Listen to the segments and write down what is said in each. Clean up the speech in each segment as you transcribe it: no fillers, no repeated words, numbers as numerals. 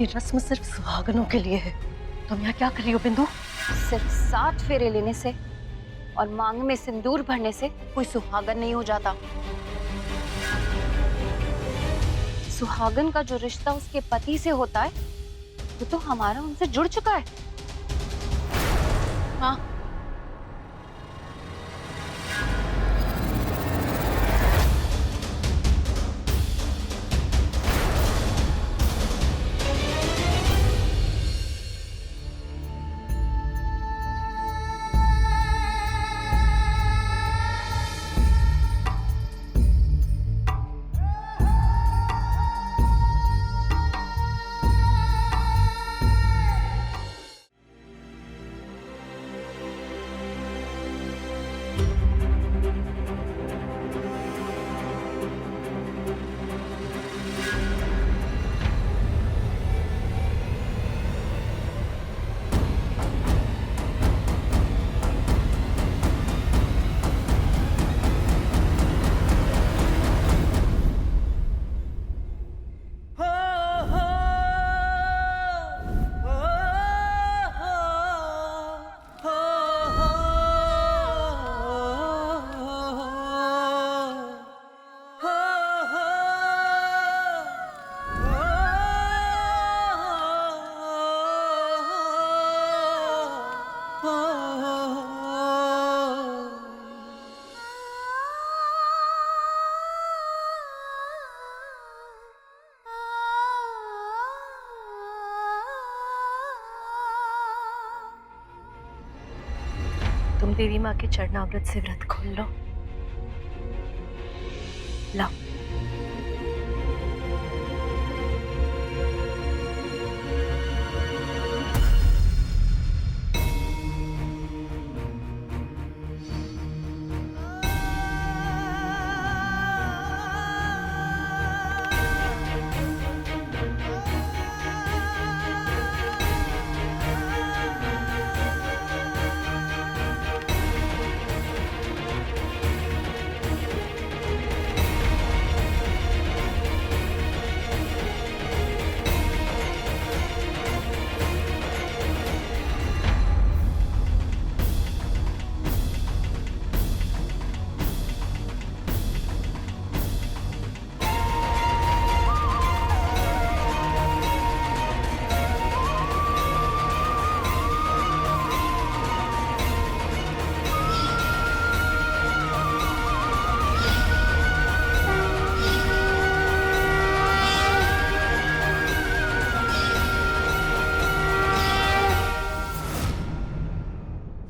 ये रस्म सिर्फ सुहागनों के लिए है। तुम यहाँ क्या कर रही हो बिंदु? सिर्फ 7 फेरे लेने से और मांग में सिंदूर भरने से कोई सुहागन नहीं हो जाता। सुहागन का जो रिश्ता उसके पति से होता है वो तो हमारा उनसे जुड़ चुका है। हाँ, तुम देवी माँ के चरणामृत से व्रत खोल लो। लाओ।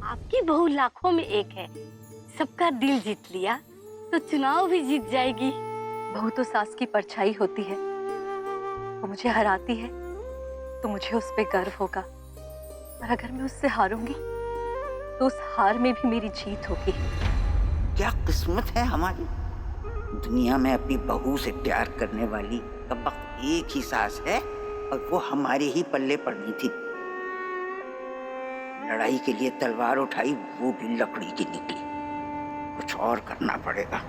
आपकी बहू लाखों में एक है, सबका दिल जीत लिया तो चुनाव भी जीत जाएगी। बहू तो सास की परछाई होती है, वो मुझे हराती है तो मुझे उस पे गर्व होगा, और अगर मैं उससे हारूंगी तो उस हार में भी मेरी जीत होगी। क्या किस्मत है हमारी, दुनिया में अपनी बहू से प्यार करने वाली कब वक्त एक ही सास है, और वो हमारे ही पल्ले पड़नी थी। लड़ाई के लिए तलवार उठाई, वो भी लकड़ी की निकली। कुछ और करना पड़ेगा।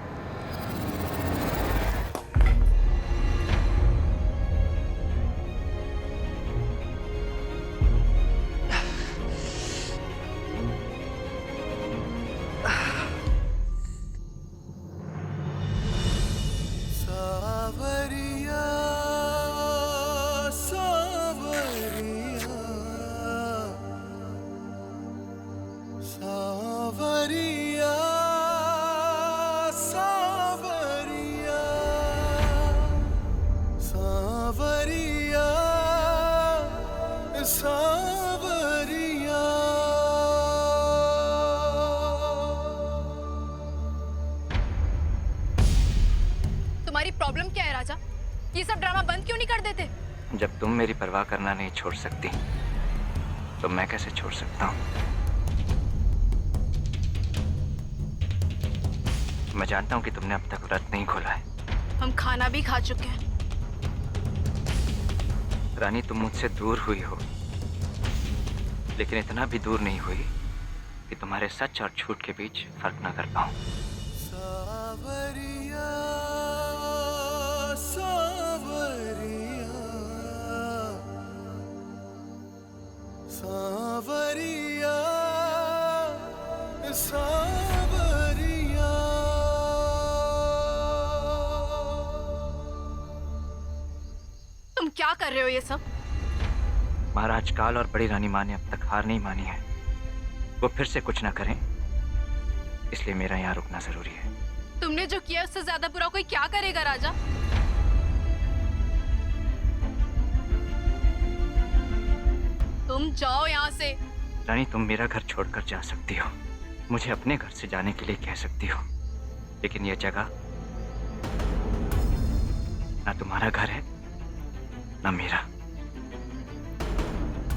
तुम्हारी प्रॉब्लम क्या है राजा? ये सब ड्रामा बंद क्यों नहीं कर देते? जब तुम मेरी परवाह करना नहीं छोड़ सकती तो मैं कैसे छोड़ सकता हूँ? मैं जानता हूँ कि तुमने अब तक व्रत नहीं खोला है। हम खाना भी खा चुके हैं। रानी, तुम मुझसे दूर हुई हो, लेकिन इतना भी दूर नहीं हुई कि तुम्हारे सच और झूठ के बीच फर्क ना कर पाऊं। क्या कर रहे हो ये सब? महाराज काल और बड़ी रानी माँ ने अब तक हार नहीं मानी है। वो फिर से कुछ ना करें, इसलिए मेरा यहाँ रुकना जरूरी है। तुमने जो किया उससे ज्यादा बुरा कोई क्या करेगा राजा? तुम जाओ यहाँ से। रानी, तुम मेरा घर छोड़कर जा सकती हो, मुझे अपने घर से जाने के लिए कह सकती हो, लेकिन यह जगह ना तुम्हारा घर है ना मेरा।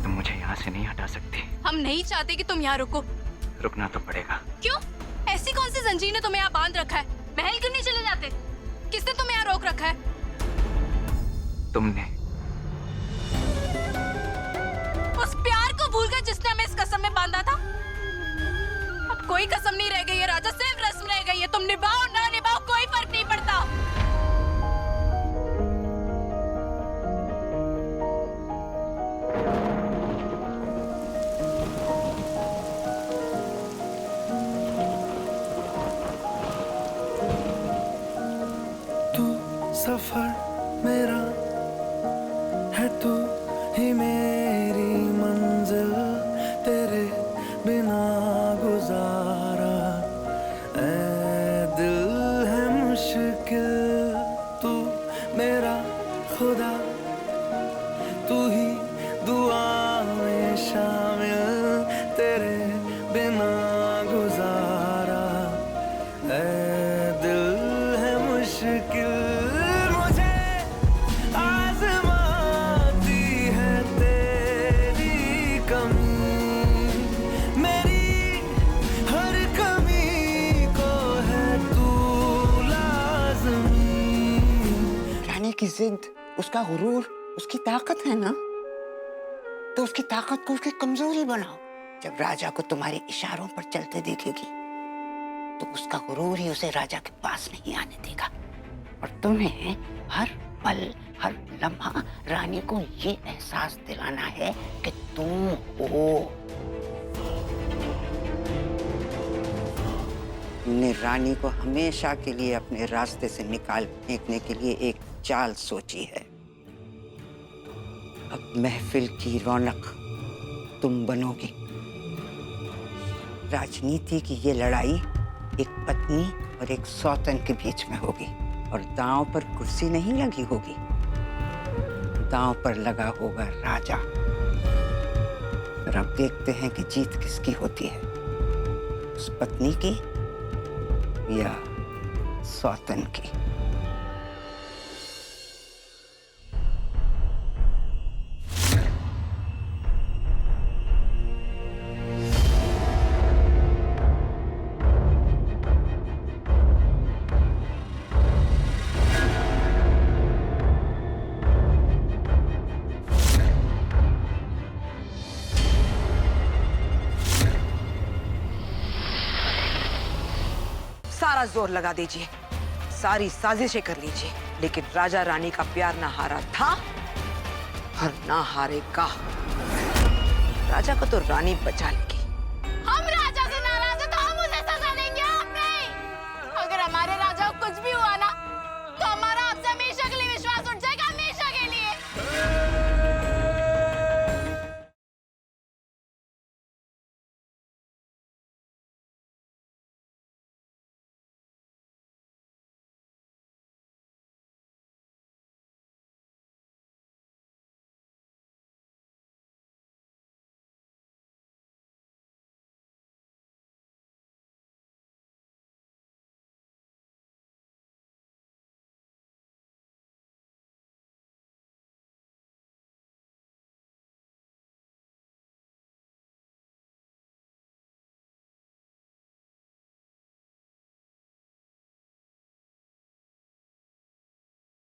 तुम मुझे यहाँ से नहीं हटा सकती। हम नहीं चाहते कि तुम यहाँ रुको। रुकना तो पड़ेगा। क्यों? ऐसी कौन सी जंजीर ने तुम्हें यहाँ बांध रखा है? महल क्यों नहीं चले जाते? किसने तुम्हें यहाँ रोक रखा है? तुमने। उस प्यार को भूल गए जिसने हमें इस कसम में बांधा था। अब कोई कसम नहीं रह गई है राजा, सिर्फ रस्म रह गई है। तुम निभाओ ना निभाओ कोई फर्क नहीं पड़ता। तू सफर मेरा है, तू ही मेरी मंजिल, तेरे बिना गुजारा ऐ दिल है मुश्किल। तू मेरा खुदा, तू ही दुआ में शामिल, तेरे बिना गुजारा ऐ दिल है मुश्किल। मुझे आज़माती है तेरी कमी, मेरी हर कमी को है तू लाज़मी। रानी की जिद, उसका गुरूर, उसकी ताकत है ना, तो उसकी ताकत को उसकी कमजोरी बनाओ। जब राजा को तुम्हारे इशारों पर चलते देखेगी तो उसका गुरूर ही उसे राजा के पास नहीं आने देगा, और तुम्हें हर पल हर लम्हा रानी को ये एहसास दिलाना है कि तुम हो। हमने रानी को हमेशा के लिए अपने रास्ते से निकाल फेंकने के लिए एक चाल सोची है। अब महफिल की रौनक तुम बनोगी। राजनीति की ये लड़ाई एक पत्नी और एक सौतन के बीच में होगी, और दांव पर कुर्सी नहीं लगी होगी, दांव पर लगा होगा राजा। और अब देखते हैं कि जीत किसकी होती है, उस पत्नी की या सौतन की। सारा जोर लगा दीजिए, सारी साजिशें कर लीजिए, लेकिन राजा रानी का प्यार ना हारा था और ना हारेगा। राजा को तो रानी बचा लेगी।